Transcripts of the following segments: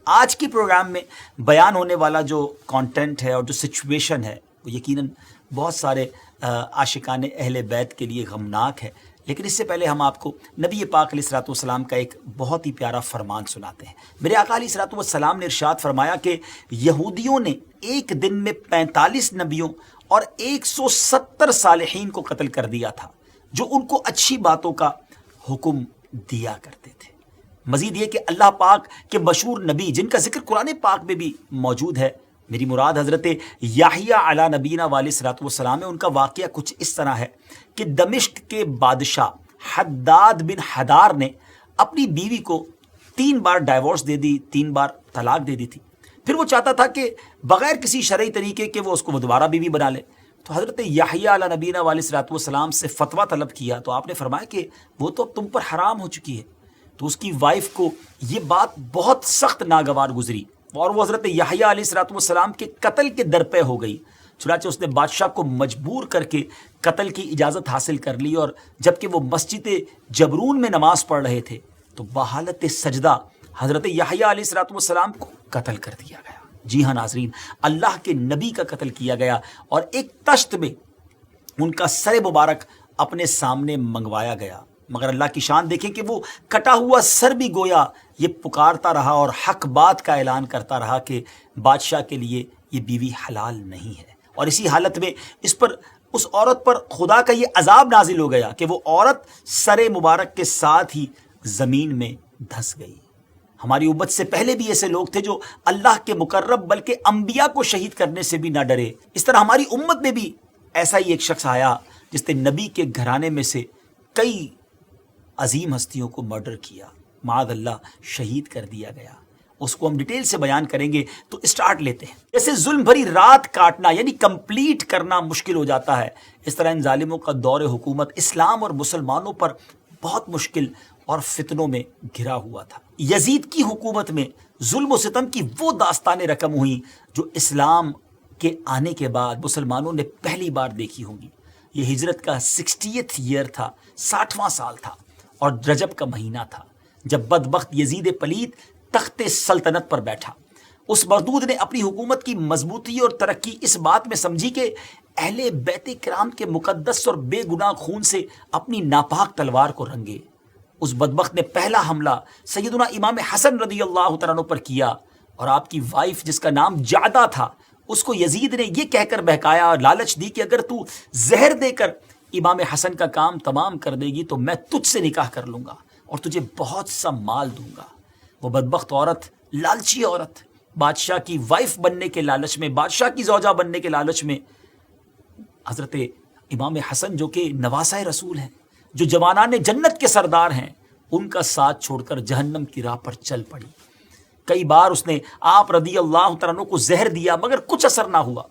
آج کی پروگرام میں بیان ہونے والا جو کانٹینٹ ہے اور جو سچویشن ہے وہ یقیناً بہت سارے عاشقان اہل بیت کے لیے غمناک ہے، لیکن اس سے پہلے ہم آپ کو نبی پاک علیہ الصلوۃ والسلام کا ایک بہت ہی پیارا فرمان سناتے ہیں۔ میرے آقا علیہ الصلوۃ والسلام نے ارشاد فرمایا کہ یہودیوں نے ایک دن میں 45 نبیوں اور 170 صالحین کو قتل کر دیا تھا جو ان کو اچھی باتوں کا حکم دیا کرتے تھے۔ مزید یہ کہ اللہ پاک کے مشہور نبی جن کا ذکر قرآن پاک میں بھی موجود ہے، میری مراد حضرت یحییٰ علی نبینا علیہ الصلوۃ والسلام ہے، ان کا واقعہ کچھ اس طرح ہے کہ دمشق کے بادشاہ حداد بن حدار نے اپنی بیوی کو 3 بار ڈائیورس دے دی، 3 بار طلاق دے دی تھی۔ پھر وہ چاہتا تھا کہ بغیر کسی شرعی طریقے کے وہ اس کو دوبارہ بیوی بنا لے، تو حضرت یحییٰ علی نبینا علیہ الصلوۃ والسلام سے فتویٰ طلب کیا تو آپ نے فرمایا کہ وہ تو اب تم پر حرام ہو چکی ہے۔ تو اس کی وائف کو یہ بات بہت سخت ناگوار گزری اور وہ حضرت یحییٰ علیہ الصلوۃ والسلام کے قتل کے درپے ہو گئی۔ چنانچہ اس نے بادشاہ کو مجبور کر کے قتل کی اجازت حاصل کر لی، اور جبکہ وہ مسجد جبرون میں نماز پڑھ رہے تھے تو بحالت سجدہ حضرت یحییٰ علیہ الصلوۃ والسلام کو قتل کر دیا گیا۔ جی ہاں ناظرین، اللہ کے نبی کا قتل کیا گیا اور ایک تشت میں ان کا سر مبارک اپنے سامنے منگوایا گیا، مگر اللہ کی شان دیکھیں کہ وہ کٹا ہوا سر بھی گویا یہ پکارتا رہا اور حق بات کا اعلان کرتا رہا کہ بادشاہ کے لیے یہ بیوی حلال نہیں ہے۔ اور اسی حالت میں اس عورت پر خدا کا یہ عذاب نازل ہو گیا کہ وہ عورت سر مبارک کے ساتھ ہی زمین میں دھس گئی۔ ہماری امت سے پہلے بھی ایسے لوگ تھے جو اللہ کے مقرب بلکہ انبیاء کو شہید کرنے سے بھی نہ ڈرے۔ اس طرح ہماری امت میں بھی ایسا ہی ایک شخص آیا جس نے نبی کے گھرانے میں سے کئی عظیم ہستیوں کو مرڈر کیا، معاذ اللہ شہید کر دیا گیا۔ اس کو ہم ڈیٹیل سے بیان کریں گے، تو اسٹارٹ لیتے ہیں۔ جیسے ظلم بھری رات کاٹنا یعنی کمپلیٹ کرنا مشکل ہو جاتا ہے، اس طرح ان ظالموں کا دور حکومت اسلام اور مسلمانوں پر بہت مشکل اور فتنوں میں گھرا ہوا تھا۔ یزید کی حکومت میں ظلم و ستم کی وہ داستانیں رقم ہوئیں جو اسلام کے آنے کے بعد مسلمانوں نے پہلی بار دیکھی ہوں گی۔ یہ ہجرت کا 60th ایئر تھا، 60واں سال تھا، اور رجب کا مہینہ تھا جب بدبخت یزید پلید تخت سلطنت پر بیٹھا۔ اس مردود نے اپنی حکومت کی مضبوطی اور ترقی اس بات میں سمجھی کہ اہل بیت کرام کے مقدس اور بے گناہ خون سے اپنی ناپاک تلوار کو رنگے۔ اس بدبخت نے پہلا حملہ سیدنا امام حسن رضی اللہ تعالیٰ عنہ پر کیا، اور آپ کی وائف جس کا نام جعدہ تھا اس کو یزید نے یہ کہہ کر بہکایا اور لالچ دی کہ اگر تو زہر دے کر امام حسن کا کام تمام کر دے گی تو میں تجھ سے نکاح کر لوں گا اور تجھے بہت سا مال دوں گا۔ وہ بدبخت عورت، لالچی عورت، بادشاہ کی وائف بننے کے لالچ میں، بادشاہ کی زوجہ بننے کے لالچ میں حضرت امام حسن جو کہ نواسہ رسول ہیں، جو جوانان جنت کے سردار ہیں، ان کا ساتھ چھوڑ کر جہنم کی راہ پر چل پڑی۔ کئی بار اس نے آپ رضی اللہ تعالیٰ عنہ کو زہر دیا مگر کچھ اثر نہ ہوا۔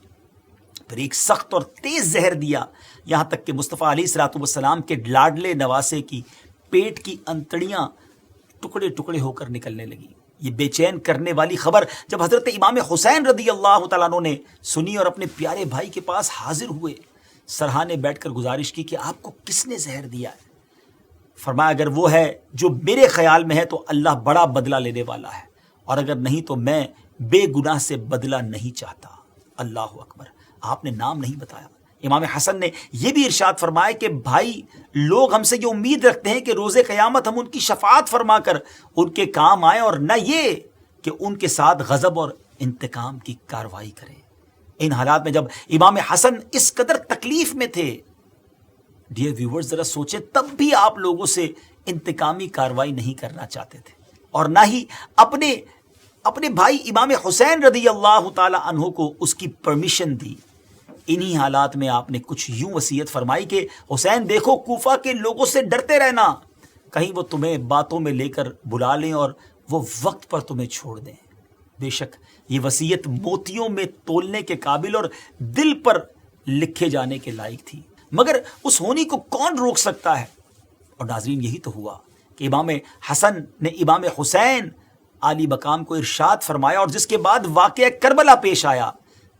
پھر ایک سخت اور تیز زہر دیا، یہاں تک کہ مصطفیٰ علیہ الصلوۃ والسلام کے لاڈلے نواسے کی پیٹ کی انتڑیاں ٹکڑے ٹکڑے ہو کر نکلنے لگی۔ یہ بے چین کرنے والی خبر جب حضرت امام حسین رضی اللہ تعالیٰ عنہ نے سنی اور اپنے پیارے بھائی کے پاس حاضر ہوئے، سرہانے بیٹھ کر گزارش کی کہ آپ کو کس نے زہر دیا ہے؟ فرمایا اگر وہ ہے جو میرے خیال میں ہے تو اللہ بڑا بدلہ لینے والا ہے، اور اگر نہیں تو میں بے گناہ سے بدلہ نہیں چاہتا۔ اللہ اکبر۔ آپ نے نام نہیں بتایا۔ امام حسن نے یہ بھی ارشاد فرمایا کہ بھائی، لوگ ہم سے یہ امید رکھتے ہیں کہ روز قیامت ہم ان کی شفاعت فرما کر ان کے کام آئیں، اور نہ یہ کہ ان کے ساتھ غضب اور انتقام کی کارروائی کریں۔ ان حالات میں جب امام حسن اس قدر تکلیف میں تھے، ڈیئر ویورز ذرا سوچیں، تب بھی آپ لوگوں سے انتقامی کارروائی نہیں کرنا چاہتے تھے، اور نہ ہی اپنے بھائی امام حسین رضی اللہ تعالی عنہ کو اس کی پرمیشن دی۔ انہی حالات میں آپ نے کچھ یوں وصیت فرمائی کہ حسین دیکھو، کوفہ کے لوگوں سے ڈرتے رہنا، کہیں وہ تمہیں باتوں میں لے کر بلا لیں اور وہ وقت پر تمہیں چھوڑ دیں۔ بے شک یہ وصیت موتیوں میں تولنے کے قابل اور دل پر لکھے جانے کے لائق تھی، مگر اس ہونی کو کون روک سکتا ہے؟ اور ناظرین یہی تو ہوا کہ امام حسن نے امام حسین عالی مقام کو ارشاد فرمایا، اور جس کے بعد واقعہ کربلا پیش آیا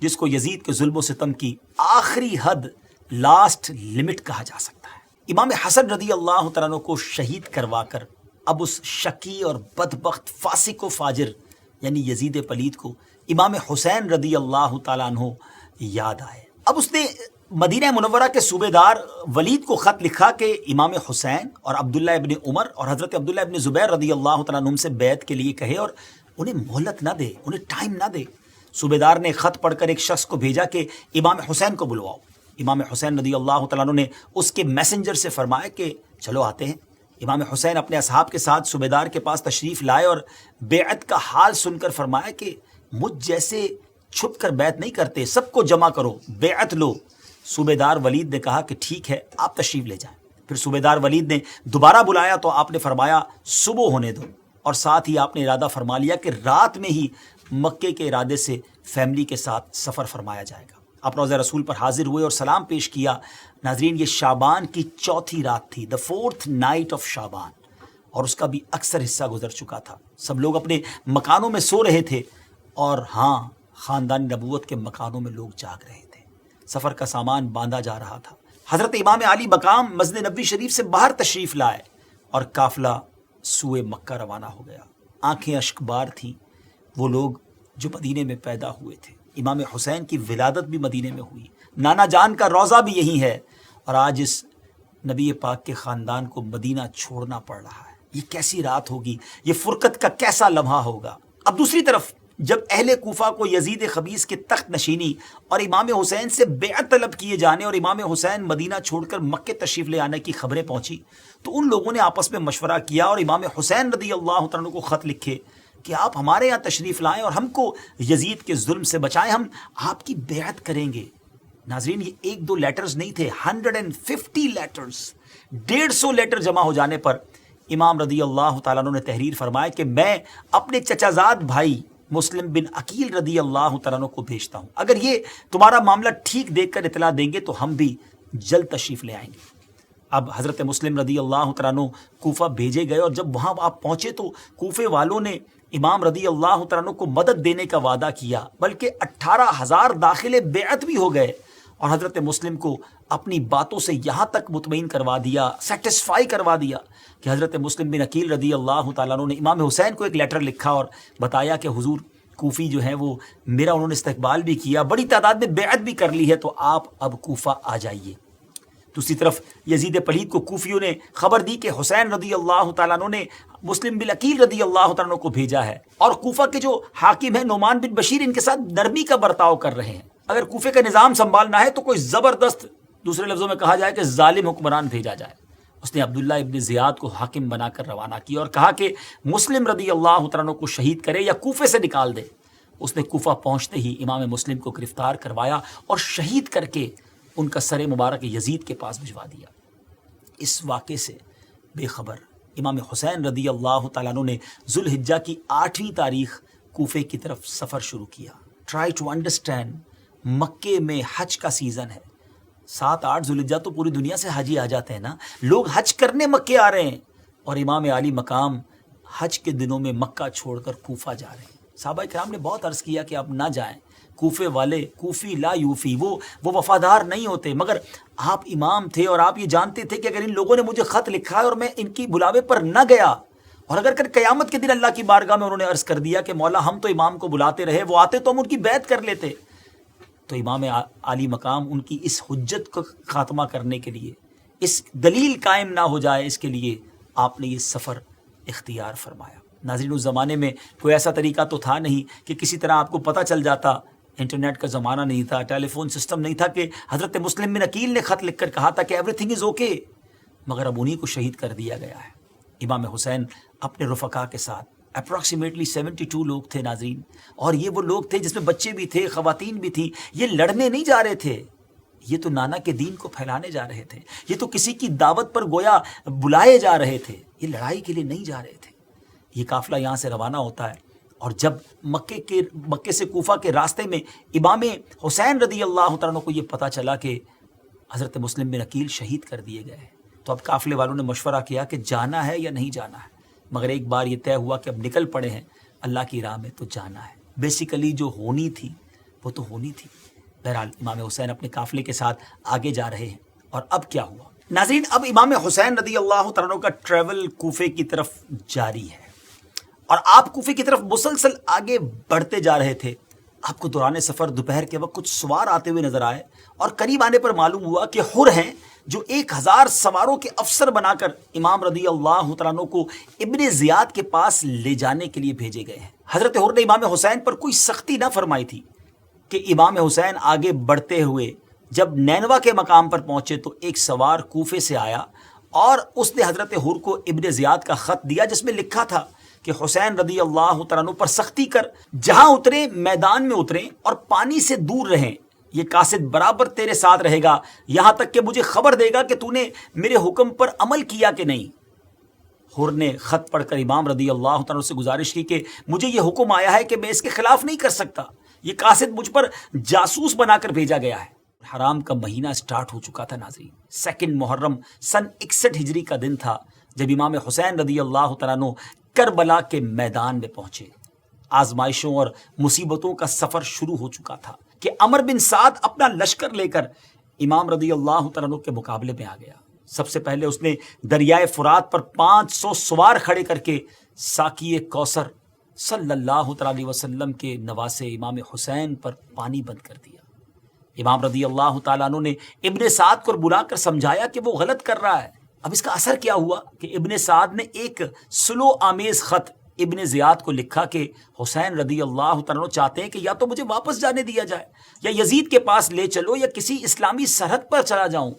جس کو یزید کے ظلم و ستم کی آخری حد، لاسٹ لمٹ کہا جا سکتا ہے۔ امام حسن رضی اللہ تعالیٰ عنہ کو شہید کروا کر اب اس شقی اور بدبخت فاسق و فاجر یعنی یزید پلید کو امام حسین رضی اللہ تعالیٰ عنہ یاد آئے۔ اب اس نے مدینہ منورہ کے صوبے دار ولید کو خط لکھا کہ امام حسین اور عبداللہ ابن عمر اور حضرت عبداللہ ابن زبیر رضی اللہ تعالیٰ عنہ سے بیعت کے لیے کہے اور انہیں مہلت نہ دے، انہیں ٹائم نہ دے۔ صوبے دار نے خط پڑھ کر ایک شخص کو بھیجا کہ امام حسین کو بلواؤ۔ امام حسین رضی اللہ تعالیٰ عنہ نے اس کے میسنجر سے فرمایا کہ چلو آتے ہیں۔ امام حسین اپنے اصحاب کے ساتھ صوبے دار کے پاس تشریف لائے اور بیعت کا حال سن کر فرمایا کہ مجھ جیسے چھپ کر بیعت نہیں کرتے، سب کو جمع کرو، بیعت لو۔ صوبے دار ولید نے کہا کہ ٹھیک ہے، آپ تشریف لے جائیں۔ پھر صوبے دار ولید نے دوبارہ بلایا تو آپ نے فرمایا صبح ہونے دو، اور ساتھ ہی آپ نے ارادہ فرما لیا کہ رات میں ہی مکے کے ارادے سے فیملی کے ساتھ سفر فرمایا جائے گا۔ آپ روضہ رسول پر حاضر ہوئے اور سلام پیش کیا۔ ناظرین، یہ شعبان کی چوتھی رات تھی، the fourth night of شعبان، اور اس کا بھی اکثر حصہ گزر چکا تھا۔ سب لوگ اپنے مکانوں میں سو رہے تھے، اور ہاں، خاندان نبوت کے مکانوں میں لوگ جاگ رہے تھے۔ سفر کا سامان باندھا جا رہا تھا۔ حضرت امام علی مقام مسجد نبوی شریف سے باہر تشریف لائے اور قافلہ سوئے مکہ روانہ ہو گیا۔ آنکھیں اشک بار تھیں وہ لوگ جو مدینے میں پیدا ہوئے تھے۔ امام حسین کی ولادت بھی مدینے میں ہوئی، نانا جان کا روضہ بھی یہی ہے، اور آج اس نبی پاک کے خاندان کو مدینہ چھوڑنا پڑ رہا ہے۔ یہ کیسی رات ہوگی، یہ فرقت کا کیسا لمحہ ہوگا۔ اب دوسری طرف جب اہل کوفہ کو یزید خبیث کے تخت نشینی اور امام حسین سے بیعت طلب کیے جانے اور امام حسین مدینہ چھوڑ کر مکے تشریف لے آنے کی خبریں پہنچی تو ان لوگوں نے آپس میں مشورہ کیا اور امام حسین رضی اللہ تعالیٰ عنہ کو خط لکھے کہ آپ ہمارے یہاں تشریف لائیں اور ہم کو یزید کے ظلم سے بچائیں، ہم آپ کی بیعت کریں گے۔ ناظرین، یہ ایک دو لیٹرز نہیں تھے، 150 لیٹرز، 150 لیٹر جمع ہو جانے پر امام رضی اللہ تعالیٰ عنہ نے تحریر فرمایا کہ میں اپنے چچا زاد بھائی مسلم بن عقیل رضی اللہ تعالیٰ عنہ کو بھیجتا ہوں، اگر یہ تمہارا معاملہ ٹھیک دیکھ کر اطلاع دیں گے تو ہم بھی جلد تشریف لے آئیں گے۔ اب حضرت مسلم رضی اللہ تعالیٰ عنہ کوفہ بھیجے گئے، اور جب وہاں آپ پہنچے تو کوفے والوں نے امام رضی اللہ تعالیٰ عنہ کو مدد دینے کا وعدہ کیا، بلکہ 18,000 داخل بیعت بھی ہو گئے، اور حضرت مسلم کو اپنی باتوں سے یہاں تک مطمئن کروا دیا، سیٹسفائی کروا دیا کہ حضرت مسلم بن عقیل رضی اللہ تعالیٰ عنہ نے امام حسین کو ایک لیٹر لکھا اور بتایا کہ حضور کوفی جو ہیں وہ میرا انہوں نے استقبال بھی کیا، بڑی تعداد میں بیعت بھی کر لی ہے، تو آپ اب کوفہ آ جائیے۔ دوسری طرف یزید پلید کو کوفیوں نے خبر دی کہ حسین رضی اللہ تعالیٰ عنہ نے مسلم بن عقیل رضی اللہ تعالیٰ عنہ کو بھیجا ہے، اور کوفہ کے جو حاکم ہیں نعمان بن بشیر ان کے ساتھ نرمی کا برتاؤ کر رہے ہیں، اگر کوفے کا نظام سنبھالنا ہے تو کوئی زبردست، دوسرے لفظوں میں کہا جائے کہ ظالم حکمران بھیجا جائے۔ اس نے عبداللہ ابن زیاد کو حاکم بنا کر روانہ کیا اور کہا کہ مسلم رضی اللہ تعالیٰ عنہ کو شہید کرے یا کوفے سے نکال دے۔ اس نے کوفہ پہنچتے ہی امام مسلم کو گرفتار کروایا اور شہید کر کے ان کا سر مبارک یزید کے پاس بھجوا دیا۔ اس واقعے سے بے خبر امام حسین رضی اللہ تعالیٰ عنہ نے ذوالحجہ کی 8ویں تاریخ کوفے کی طرف سفر شروع کیا۔ ٹرائی ٹو انڈرسٹینڈ، مکے میں حج کا سیزن ہے، 7-8 ذوالحجہ تو پوری دنیا سے حاجی آ جاتے ہیں نا، لوگ حج کرنے مکے آ رہے ہیں، اور امام علی مقام حج کے دنوں میں مکہ چھوڑ کر کوفہ جا رہے ہیں۔ صحابہ کرام نے بہت عرض کیا کہ اب نہ جائیں، کوفے والے کوفی لا یوفی، وہ وفادار نہیں ہوتے، مگر آپ امام تھے اور آپ یہ جانتے تھے کہ اگر ان لوگوں نے مجھے خط لکھا ہے اور میں ان کی بلاوے پر نہ گیا، اور اگر قیامت کے دن اللہ کی بارگاہ میں انہوں نے عرض کر دیا کہ مولا ہم تو امام کو بلاتے رہے، وہ آتے تو ہم ان کی بیعت کر لیتے، تو امام علی مقام ان کی اس حجت کو خاتمہ کرنے کے لیے، اس دلیل قائم نہ ہو جائے اس کے لیے آپ نے یہ سفر اختیار فرمایا۔ ناظرین، اس زمانے میں کوئی ایسا طریقہ تو تھا نہیں کہ کسی طرح آپ کو پتہ چل جاتا، انٹرنیٹ کا زمانہ نہیں تھا، ٹیلی فون سسٹم نہیں تھا کہ حضرت مسلم بن عقیل نے خط لکھ کر کہا تھا کہ ایوری تھنگ از اوکے، مگر اب انہی کو شہید کر دیا گیا ہے۔ امام حسین اپنے رفقا کے ساتھ اپروکسیمیٹلی 72 لوگ تھے ناظرین، اور یہ وہ لوگ تھے جس میں بچے بھی تھے، خواتین بھی تھیں، یہ لڑنے نہیں جا رہے تھے، یہ تو نانا کے دین کو پھیلانے جا رہے تھے، یہ تو کسی کی دعوت پر گویا بلائے جا رہے تھے، یہ لڑائی کے لیے نہیں جا رہے تھے۔ یہ قافلہ یہاں سے روانہ ہوتا ہے، اور جب مکے سے کوفہ کے راستے میں امام حسین رضی اللہ تعالیٰ عنہ کو یہ پتہ چلا کہ حضرت مسلم بن عقیل شہید کر دیے گئے ہیں، تو اب قافلے والوں نے مشورہ کیا کہ جانا ہے یا نہیں جانا ہے، مگر ایک بار یہ طے ہوا کہ اب نکل پڑے ہیں اللہ کی راہ میں تو جانا ہے۔ بیسیکلی جو ہونی تھی وہ تو ہونی تھی۔ بہرحال امام حسین اپنے قافلے کے ساتھ آگے جا رہے ہیں، اور اب کیا ہوا ناظرین؟ اب امام حسین رضی اللہ تعالیٰ عنہ کا ٹریول کوفے کی طرف جاری ہے، اور آپ کوفے کی طرف مسلسل آگے بڑھتے جا رہے تھے. آپ کو دوران سفر دوپہر کے وقت کچھ سوار آتے ہوئے نظر آئے اور قریب آنے پر معلوم ہوا کہ حر ہیں جو 1000 سواروں کے افسر بنا کر امام رضی اللہ تعالیٰ عنہ کو ابن زیاد کے پاس لے جانے کے لیے بھیجے گئے ہیں. حضرت حر نے امام حسین پر کوئی سختی نہ فرمائی تھی کہ امام حسین آگے بڑھتے ہوئے جب نینوا کے مقام پر پہنچے تو ایک سوار کوفے سے آیا اور اس نے حضرت حر کو ابن زیاد کا خط دیا جس میں لکھا تھا کہ حسین رضی اللہ تعالیٰ عنہ پر سختی کر، جہاں اتریں میدان میں اتریں اور پانی سے دور رہیں. یہ قاصد برابر تیرے ساتھ رہے گا یہاں تک کہ مجھے خبر دے گا کہ تو نے میرے حکم پر عمل کیا کہ نہیں. حر نے خط پڑھ کر امام رضی اللہ تعالیٰ عنہ سے گزارش کی کہ مجھے یہ حکم آیا ہے کہ میں اس کے خلاف نہیں کر سکتا. یہ قاصد مجھ پر جاسوس بنا کر بھیجا گیا ہے. حرام کا مہینہ سٹارٹ ہو چکا تھا ناظرین. 2 محرم سن 61 ہجری کا دن تھا جب امام حسین رضی اللہ تعالیٰ عنہ کربلا کے میدان میں پہنچے. آزمائشوں اور مصیبتوں کا سفر شروع ہو چکا تھا کہ عمر بن سعد اپنا لشکر لے کر امام رضی اللہ تعالیٰ عنہ کے مقابلے میں آ گیا. سب سے پہلے اس نے دریائے فرات پر 500 سوار کھڑے کر کے ساقی کوثر صلی اللہ تعالیٰ علیہ وسلم کے نواسے امام حسین پر پانی بند کر دیا. امام رضی اللہ تعالیٰ عنہ نے ابن سعد کو بلا کر سمجھایا کہ وہ غلط کر رہا ہے. اب اس کا اثر کیا ہوا کہ ابن سعد نے ایک سلو آمیز خط ابن زیاد کو لکھا کہ حسین رضی اللہ تعالیٰ عنہ چاہتے ہیں کہ یا تو مجھے واپس جانے دیا جائے یا یزید کے پاس لے چلو یا کسی اسلامی سرحد پر چلا جاؤں.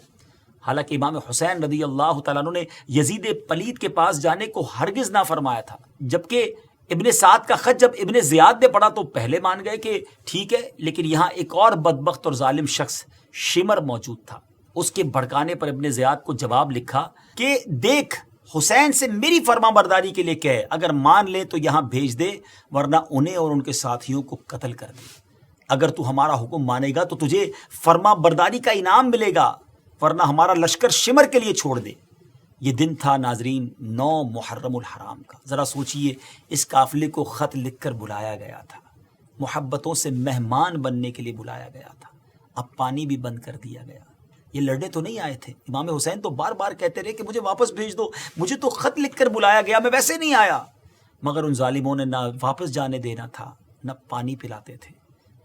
حالانکہ امام حسین رضی اللہ تعالیٰ عنہ نے یزید پلید کے پاس جانے کو ہرگز نہ فرمایا تھا. جبکہ ابن سعد کا خط جب ابن زیاد نے پڑھا تو پہلے مان گئے کہ ٹھیک ہے، لیکن یہاں ایک اور بدبخت اور ظالم شخص شمر موجود تھا. اس کے بھڑکانے پر ابن زیاد کو جواب لکھا کہ دیکھ حسین سے میری فرما برداری کے لیے کہے، اگر مان لیں تو یہاں بھیج دے ورنہ انہیں اور ان کے ساتھیوں کو قتل کر دے. اگر تو ہمارا حکم مانے گا تو تجھے فرما برداری کا انعام ملے گا ورنہ ہمارا لشکر شمر کے لیے چھوڑ دے. یہ دن تھا ناظرین 9 محرم الحرام کا. ذرا سوچئے اس قافلے کو خط لکھ کر بلایا گیا تھا، محبتوں سے مہمان بننے کے لیے بلایا گیا تھا. اب پانی بھی بند کر دیا گیا. یہ لڑنے تو نہیں آئے تھے. امام حسین تو بار بار کہتے رہے کہ مجھے واپس بھیج دو، مجھے تو خط لکھ کر بلایا گیا، میں ویسے نہیں آیا. مگر ان ظالموں نے نہ واپس جانے دینا تھا نہ پانی پلاتے تھے.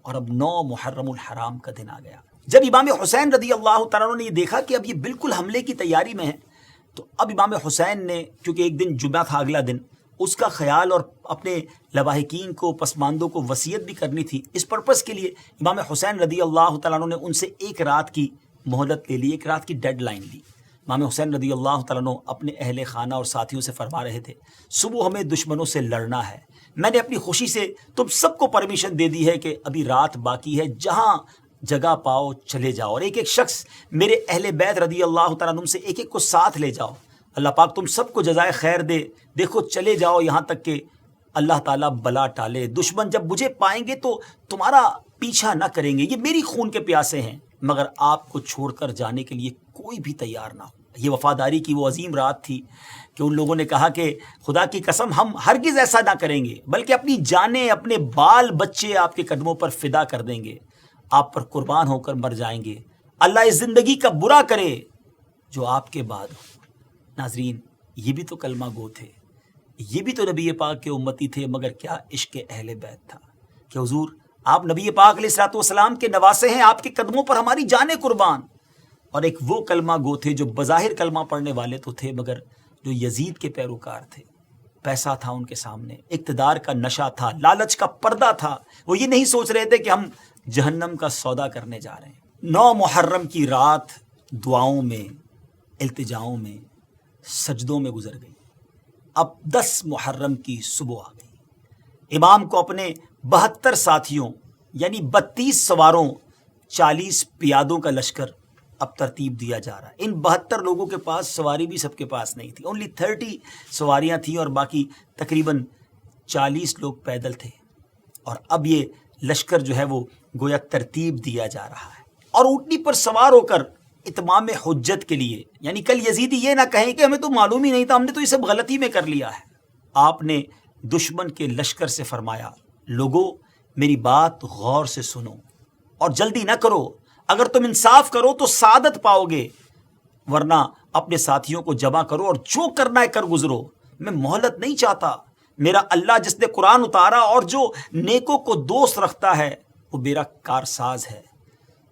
اور اب 9 محرم الحرام کا دن آ گیا. جب امام حسین رضی اللہ تعالیٰ عنہ نے یہ دیکھا کہ اب یہ بالکل حملے کی تیاری میں ہے تو اب امام حسین نے، کیونکہ ایک دن جمعہ تھا اگلا دن، اس کا خیال اور اپنے لواحقین کو پسماندوں کو وصیت بھی کرنی تھی. اس پرپس کے لیے امام حسین رضی اللہ تعالیٰ عنہ نے ان سے 1 رات کی مہلت لے لی، 1 رات کی ڈیڈ لائن لی. امام حسین رضی اللہ تعالیٰ عنہ اپنے اہل خانہ اور ساتھیوں سے فرما رہے تھے صبح ہمیں دشمنوں سے لڑنا ہے. میں نے اپنی خوشی سے تم سب کو پرمیشن دے دی ہے کہ ابھی رات باقی ہے، جہاں جگہ پاؤ چلے جاؤ اور ایک ایک شخص میرے اہل بیت رضی اللہ تعالیٰ عنہ سے ایک ایک کو ساتھ لے جاؤ. اللہ پاک تم سب کو جزائے خیر دے. دیکھو چلے جاؤ یہاں تک کہ اللہ تعالیٰ بلا ٹالے. دشمن جب مجھے پائیں گے تو تمہارا پیچھا نہ کریں گے. یہ میری خون کے پیاسے ہیں مگر آپ کو چھوڑ کر جانے کے لیے کوئی بھی تیار نہ ہو. یہ وفاداری کی وہ عظیم رات تھی کہ ان لوگوں نے کہا کہ خدا کی قسم ہم ہرگز ایسا نہ کریں گے بلکہ اپنی جانیں اپنے بال بچے آپ کے قدموں پر فدا کر دیں گے، آپ پر قربان ہو کر مر جائیں گے. اللہ اس زندگی کا برا کرے جو آپ کے بعد ہو. ناظرین یہ بھی تو کلمہ گو تھے، یہ بھی تو نبی پاک کے امتی تھے، مگر کیا عشق اہل بیت تھا کہ حضور آپ نبی پاک علیہ الصلوۃ والسلام کے نواسے ہیں، آپ کے قدموں پر ہماری جانیں قربان. اور ایک وہ کلمہ گو تھے جو بظاہر کلمہ پڑھنے والے تو تھے مگر جو یزید کے پیروکار تھے. پیسہ تھا ان کے سامنے، اقتدار کا نشہ تھا، لالچ کا پردہ تھا. وہ یہ نہیں سوچ رہے تھے کہ ہم جہنم کا سودا کرنے جا رہے ہیں. 9 محرم کی رات دعاؤں میں، التجاؤں میں، سجدوں میں گزر گئی. اب 10 محرم کی صبح آ گئی. امام کو اپنے 72 ساتھیوں یعنی 32 سواروں 40 پیادوں کا لشکر اب ترتیب دیا جا رہا ہے. ان 72 لوگوں کے پاس سواری بھی سب کے پاس نہیں تھی. اونلی 30 سواریاں تھیں اور باقی تقریباً 40 لوگ پیدل تھے. اور اب یہ لشکر جو ہے وہ گویا ترتیب دیا جا رہا ہے اور اونٹنی پر سوار ہو کر اتمام حجت کے لیے، یعنی کل یزیدی یہ نہ کہیں کہ ہمیں تو معلوم ہی نہیں تھا، ہم نے تو یہ سب غلطی میں کر لیا ہے. آپ نے دشمن کے لشکر سے فرمایا لوگو میری بات غور سے سنو اور جلدی نہ کرو. اگر تم انصاف کرو تو سعادت پاؤ گے ورنہ اپنے ساتھیوں کو جمع کرو اور جو کرنا ہے کر گزرو. میں مہلت نہیں چاہتا، میرا اللہ جس نے قرآن اتارا اور جو نیکوں کو دوست رکھتا ہے وہ میرا کارساز ہے.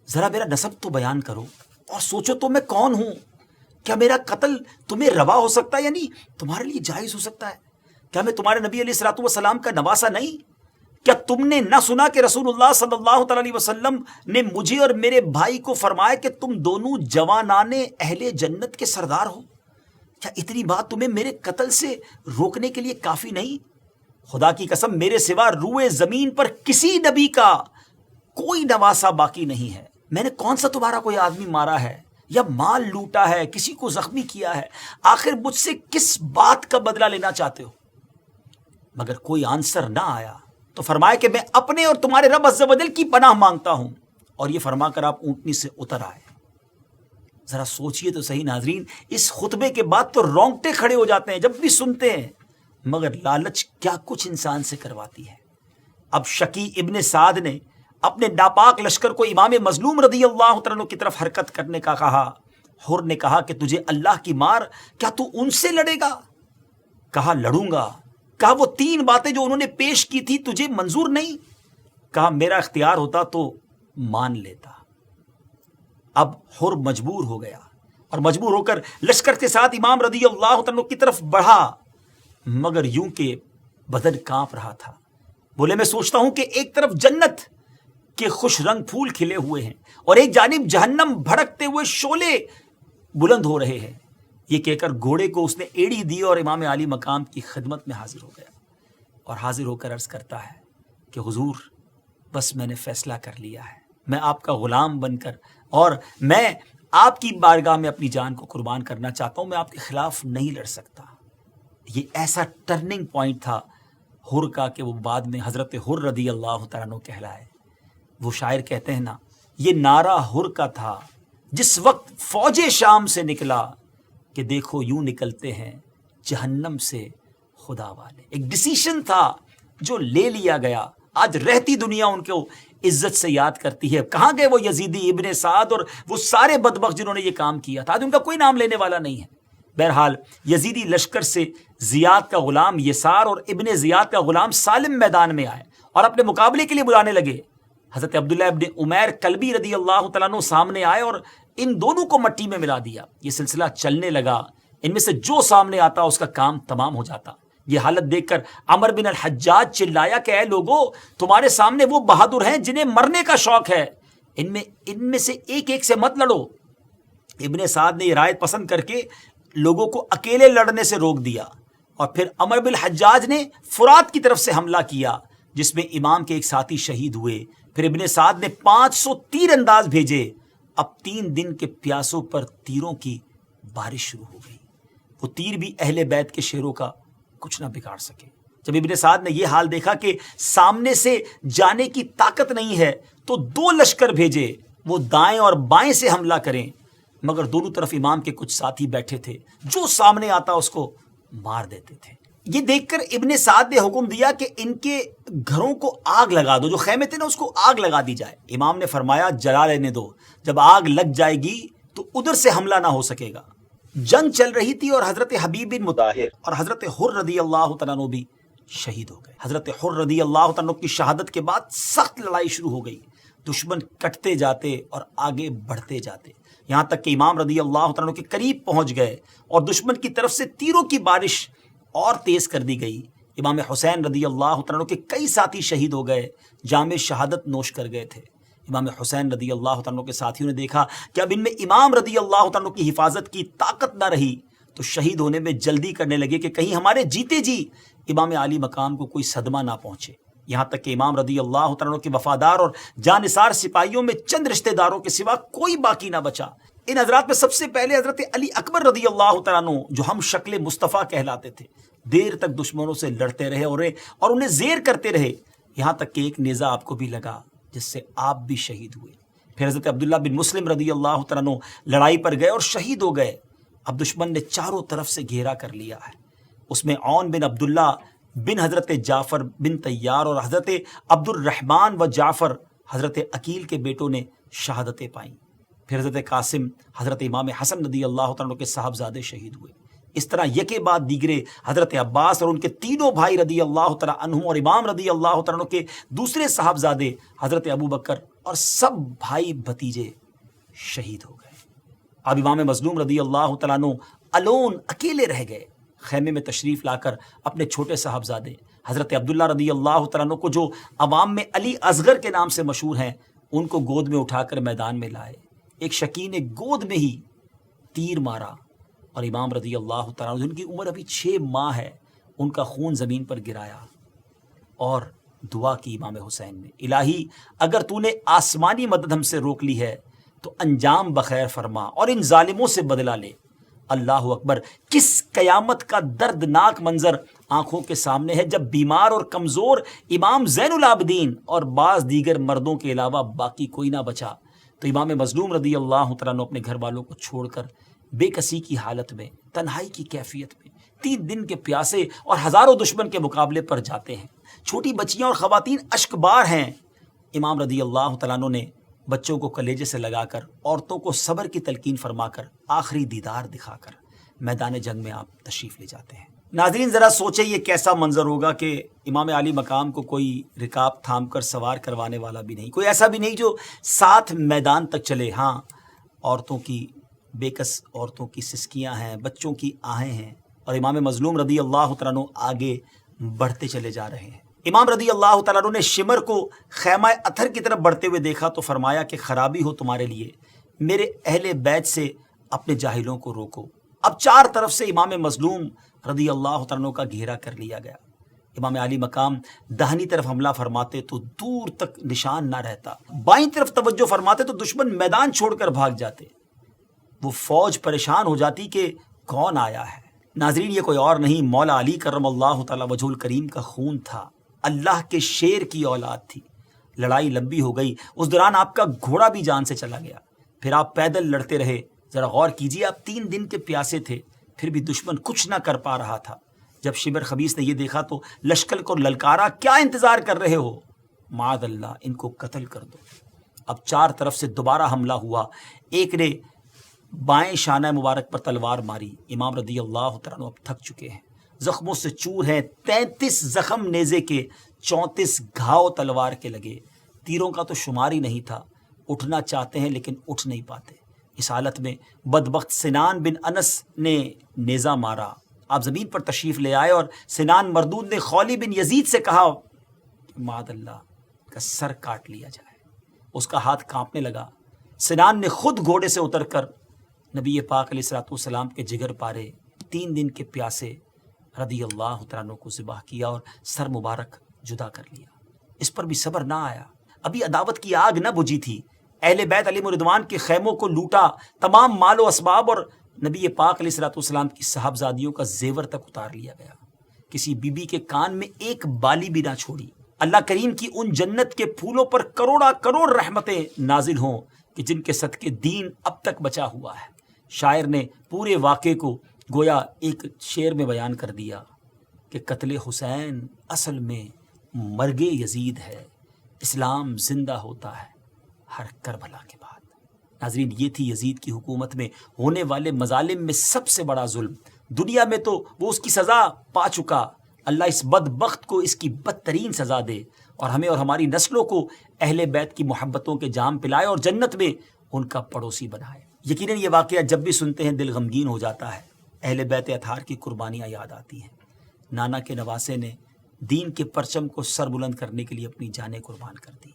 ذرا میرا نسب تو بیان کرو اور سوچو تو میں کون ہوں. کیا میرا قتل تمہیں روا ہو سکتا ہے؟ یعنی تمہارے لیے جائز ہو سکتا ہے؟ کیا میں تمہارے نبی علیہ الصلوۃ والسلام کا نواسہ نہیں؟ کیا تم نے نہ سنا کہ رسول اللہ صلی اللہ تعالی علیہ وسلم نے مجھے اور میرے بھائی کو فرمایا کہ تم دونوں جوانان اہل جنت کے سردار ہو؟ کیا اتنی بات تمہیں میرے قتل سے روکنے کے لیے کافی نہیں؟ خدا کی قسم میرے سوا روئے زمین پر کسی نبی کا کوئی نواسہ باقی نہیں ہے. میں نے کون سا تمہارا کوئی آدمی مارا ہے یا مال لوٹا ہے، کسی کو زخمی کیا ہے؟ آخر مجھ سے کس بات کا بدلہ لینا چاہتے ہو؟ مگر کوئی آنسر نہ آیا تو فرمایا کہ میں اپنے اور تمہارے رب عز و جل کی پناہ مانگتا ہوں. اور یہ فرما کر آپ اونٹنی سے اتر آئے. ذرا سوچئے تو صحیح ناظرین، اس خطبے کے بعد تو رونگٹے کھڑے ہو جاتے ہیں جب بھی سنتے ہیں. مگر لالچ کیا کچھ انسان سے کرواتی ہے. اب شکی ابن سعد نے اپنے ناپاک لشکر کو امام مظلوم رضی اللہ تعالیٰ عنہ کی طرف حرکت کرنے کا کہا. حر نے کہا کہ تجھے اللہ کی مار، کیا تو ان سے لڑے گا؟ کہا لڑوں گا. کہا وہ 3 باتیں جو انہوں نے پیش کی تھی تجھے منظور نہیں؟ کہا میرا اختیار ہوتا تو مان لیتا. اب حر مجبور ہو گیا اور مجبور ہو کر لشکر کے ساتھ امام رضی اللہ عنہ کی طرف بڑھا، مگر یوں کہ بدن کانپ رہا تھا. بولے میں سوچتا ہوں کہ ایک طرف جنت کے خوش رنگ پھول کھلے ہوئے ہیں اور ایک جانب جہنم بھڑکتے ہوئے شعلے بلند ہو رہے ہیں. یہ کہہ کر گھوڑے کو اس نے ایڑی دی اور امام عالی مقام کی خدمت میں حاضر ہو گیا اور حاضر ہو کر عرض کرتا ہے کہ حضور بس میں نے فیصلہ کر لیا ہے، میں آپ کا غلام بن کر اور میں آپ کی بارگاہ میں اپنی جان کو قربان کرنا چاہتا ہوں، میں آپ کے خلاف نہیں لڑ سکتا. یہ ایسا ٹرننگ پوائنٹ تھا حر کا کہ وہ بعد میں حضرت حر رضی اللہ تعالیٰ عنہ کہلائے. وہ شاعر کہتے ہیں نا، یہ نعرہ حر کا تھا جس وقت فوج شام سے نکلا کہ دیکھو یوں نکلتے ہیں جہنم سے خدا والے. ایک ڈیسیشن تھا جو لے لیا گیا. آج رہتی دنیا ان کو عزت سے یاد کرتی ہے. کہاں گئے وہ یزیدی ابن سعد اور وہ سارے بدبخت جنہوں نے یہ کام کیا تھا؟ آج ان کا کوئی نام لینے والا نہیں ہے. بہرحال یزیدی لشکر سے زیاد کا غلام یسار اور ابن زیاد کا غلام سالم میدان میں آئے اور اپنے مقابلے کے لیے بلانے لگے. حضرت عبداللہ ابن عمیر کلبی رضی اللہ تعالیٰ عنہ سامنے آئے اور ان دونوں کو مٹی میں ملا دیا. یہ سلسلہ چلنے لگا. ان میں سے جو سامنے آتا اس کا کام تمام ہو جاتا. یہ حالت دیکھ کر عمر بن الحجاج چلایا کہ اے لوگو، تمہارے سامنے وہ بہادر ہیں جنہیں مرنے کا شوق ہے، ان میں سے ایک ایک سے مت لڑو. ابن سعد نے یہ رائے پسند کر کے لوگوں کو اکیلے لڑنے سے روک دیا اور پھر عمر بن الحجاج نے فرات کی طرف سے حملہ کیا جس میں امام کے ایک ساتھی شہید ہوئے. پھر ابن سعد نے 500 تیر انداز بھیجے. اب 3 دن کے پیاسوں پر تیروں کی بارش شروع ہو گئی. وہ تیر بھی اہل بیت کے شیروں کا کچھ نہ بگاڑ سکے. جب ابن سعد نے یہ حال دیکھا کہ سامنے سے جانے کی طاقت نہیں ہے تو 2 لشکر بھیجے، وہ دائیں اور بائیں سے حملہ کریں. مگر دونوں طرف امام کے کچھ ساتھی بیٹھے تھے، جو سامنے آتا اس کو مار دیتے تھے. یہ دیکھ کر ابن سعد نے حکم دیا کہ ان کے گھروں کو آگ لگا دو، جو خیمے تھے نا اس کو آگ لگا دی جائے. امام نے فرمایا جلا لینے دو، جب آگ لگ جائے گی تو ادھر سے حملہ نہ ہو سکے گا. جنگ چل رہی تھی اور حضرت حبیب بن مطاہر اور حضرت حر رضی اللہ تعالیٰ عنہ بھی شہید ہو گئے. حضرت حر رضی اللہ تعالیٰ عنہ کی شہادت کے بعد سخت لڑائی شروع ہو گئی. دشمن کٹتے جاتے اور آگے بڑھتے جاتے، یہاں تک کہ امام رضی اللہ تعالیٰ عنہ کے قریب پہنچ گئے اور دشمن کی طرف سے تیروں کی بارش اور تیز کر دی گئی. امام حسین رضی اللہ تعالیٰ عنہ کے کئی ساتھی شہید ہو گئے، جام شہادت نوش کر گئے تھے. امام حسین رضی اللہ تعالیٰ عنہ کے ساتھیوں نے دیکھا کہ اب ان میں امام رضی اللہ تعالیٰ عنہ کی حفاظت کی طاقت نہ رہی تو شہید ہونے میں جلدی کرنے لگے کہ کہیں ہمارے جیتے جی امام عالی مقام کو کوئی صدمہ نہ پہنچے. یہاں تک کہ امام رضی اللہ تعالیٰ عنہ کے وفادار اور جانثار سپاہیوں میں چند رشتہ داروں کے سوا کوئی باقی نہ بچا. ان حضرات میں سب سے پہلے حضرت علی اکبر رضی اللہ تعالیٰ عنہ، جو ہم شکل مصطفیٰ کہلاتے تھے، دیر تک دشمنوں سے لڑتے رہے اور انہیں زیر کرتے رہے، یہاں تک کہ ایک نیزہ آپ کو بھی لگا جس سے آپ بھی شہید ہوئے. پھر حضرت عبداللہ بن مسلم رضی اللہ تعالیٰ عنہ لڑائی پر گئے اور شہید ہو گئے. اب دشمن نے چاروں طرف سے گھیرا کر لیا ہے. اس میں عون بن عبداللہ بن حضرت جعفر بن طیار اور حضرت عبد الرحمن و جعفر حضرت عقیل کے بیٹوں نے شہادتیں پائیں. پھر حضرت قاسم حضرت امام حسن رضی اللہ تعالیٰ عنہ کے صاحبزادے شہید ہوئے. اس طرح یکے بعد دیگرے حضرت عباس اور ان کے تینوں بھائی رضی اللہ تعالیٰ عنہ اور امام رضی اللہ تعالیٰ عنہ کے دوسرے صاحبزادے حضرت ابو بکر اور سب بھائی بھتیجے شہید ہو گئے۔ اب امام مظلوم رضی اللہ تعالیٰ عنہ الون اکیلے رہ گئے، خیمے میں تشریف لا کر اپنے چھوٹے صاحبزادے حضرت عبداللہ رضی اللہ تعالیٰ عنہ کو، جو عوام میں علی اصغر کے نام سے مشہور ہیں، ان کو گود میں اٹھا کر میدان میں لائے۔ ایک شکی نے گود میں ہی تیر مارا اور امام رضی اللہ تعالیٰ عنہ، جن کی عمر ابھی 6 ماہ ہے، ان کا خون زمین پر گرایا اور دعا کی امام حسین نے، الہی اگر تو نے آسمانی مدد ہم سے روک لی ہے تو انجام بخیر فرما اور ان ظالموں سے بدلہ لے۔ اللہ اکبر! کس قیامت کا دردناک منظر آنکھوں کے سامنے ہے، جب بیمار اور کمزور امام زین العابدین اور بعض دیگر مردوں کے علاوہ باقی کوئی نہ بچا تو امام مظلوم رضی اللہ تعالیٰ عنہ اپنے گھر والوں کو چھوڑ کر بے کسی کی حالت میں، تنہائی کی کیفیت میں، 3 دن کے پیاسے اور ہزاروں دشمن کے مقابلے پر جاتے ہیں۔ چھوٹی بچیاں اور خواتین اشکبار ہیں۔ امام رضی اللہ تعالیٰ عنہ نے بچوں کو کلیجے سے لگا کر، عورتوں کو صبر کی تلقین فرما کر، آخری دیدار دکھا کر میدان جنگ میں آپ تشریف لے جاتے ہیں۔ ناظرین ذرا سوچیں یہ کیسا منظر ہوگا کہ امام علی مقام کو کوئی رکاب تھام کر سوار کروانے والا بھی نہیں، کوئی ایسا بھی نہیں جو ساتھ میدان تک چلے۔ ہاں، عورتوں کی بےکس عورتوں کی سسکیاں ہیں، بچوں کی آہیں ہیں، اور امام مظلوم رضی اللہ تعالیٰ عنہ آگے بڑھتے چلے جا رہے ہیں۔ امام رضی اللہ تعالیٰ عنہ نے شمر کو خیمہ اتھر کی طرف بڑھتے ہوئے دیکھا تو فرمایا کہ خرابی ہو تمہارے لیے، میرے اہل بیت سے اپنے جاہلوں کو روکو۔ اب 4 طرف سے امام مظلوم رضی اللہ تعالیٰ عنہ کا گھیرا کر لیا گیا۔ امام علی مقام داہنی طرف حملہ فرماتے تو دور تک نشان نہ رہتا، بائیں طرف توجہ فرماتے تو دشمن میدان چھوڑ کر بھاگ جاتے، وہ فوج پریشان ہو جاتی کہ کون آیا ہے۔ ناظرین یہ کوئی اور نہیں، مولا علی کرم اللہ تعالیٰ وجہ الکریم کا خون تھا، اللہ کے شیر کی اولاد تھی۔ لڑائی لمبی ہو گئی، اس دوران آپ کا گھوڑا بھی جان سے چلا گیا، پھر آپ پیدل لڑتے رہے۔ ذرا غور کیجیے، آپ 3 دن کے پیاسے تھے، پھر بھی دشمن کچھ نہ کر پا رہا تھا۔ جب شمر خبیث نے یہ دیکھا تو لشکر کو للکارا، کیا انتظار کر رہے ہو؟ معاذ اللہ، ان کو قتل کر دو۔ اب 4 طرف سے دوبارہ حملہ ہوا۔ ایک نے بائیں شانہ مبارک پر تلوار ماری۔ امام رضی اللہ تعالیٰ عنہ اب تھک چکے ہیں، زخموں سے چور ہیں، 33 زخم نیزے کے، 34 گھاؤ تلوار کے لگے، تیروں کا تو شمار ہی نہیں تھا۔ اٹھنا چاہتے ہیں لیکن اٹھ نہیں پاتے۔ اس حالت میں بدبخت سنان بن انس نے نیزہ مارا۔ آپ زمین پر تشریف لے آئے اور سنان مردود نے خولی بن یزید سے کہا کہ معاذ اللہ کا سر کاٹ لیا جائے۔ اس کا ہاتھ کانپنے لگا۔ سنان نے خود گھوڑے سے اتر کر نبی پاک علیہ الصلوۃ والسلام کے جگر پارے 3 دن کے پیاسے رضی اللہ تعالیٰ عنہ کو ذبح کیا اور سر مبارک جدا کر لیا۔ اس پر بھی صبر نہ آیا، ابھی عداوت کی آگ نہ بجھی تھی۔ اہل بیت علیہ رضوان کے خیموں کو لوٹا، تمام مال و اسباب اور نبی پاک علیہ الصلوۃ والسلام کی صاحبزادیوں کا زیور تک اتار لیا گیا۔ کسی بی بی کے کان میں ایک بالی بھی نہ چھوڑی۔ اللہ کریم کی ان جنت کے پھولوں پر کروڑا کروڑ رحمتیں نازل ہوں کہ جن کے صدقے دین اب تک بچا ہوا ہے۔ شاعر نے پورے واقعے کو گویا ایک شعر میں بیان کر دیا کہ قتل حسین اصل میں مرگ یزید ہے، اسلام زندہ ہوتا ہے ہر کربلا کے بعد۔ ناظرین یہ تھی یزید کی حکومت میں ہونے والے مظالم میں سب سے بڑا ظلم۔ دنیا میں تو وہ اس کی سزا پا چکا، اللہ اس بدبخت کو اس کی بدترین سزا دے اور ہمیں اور ہماری نسلوں کو اہل بیت کی محبتوں کے جام پلائے اور جنت میں ان کا پڑوسی بنائے۔ یقیناً یہ واقعہ جب بھی سنتے ہیں دل غمگین ہو جاتا ہے۔ اہل بیت اطہار کی قربانیاں یاد آتی ہیں۔ نانا کے نواسے نے دین کے پرچم کو سر بلند کرنے کے لیے اپنی جانیں قربان کر دی۔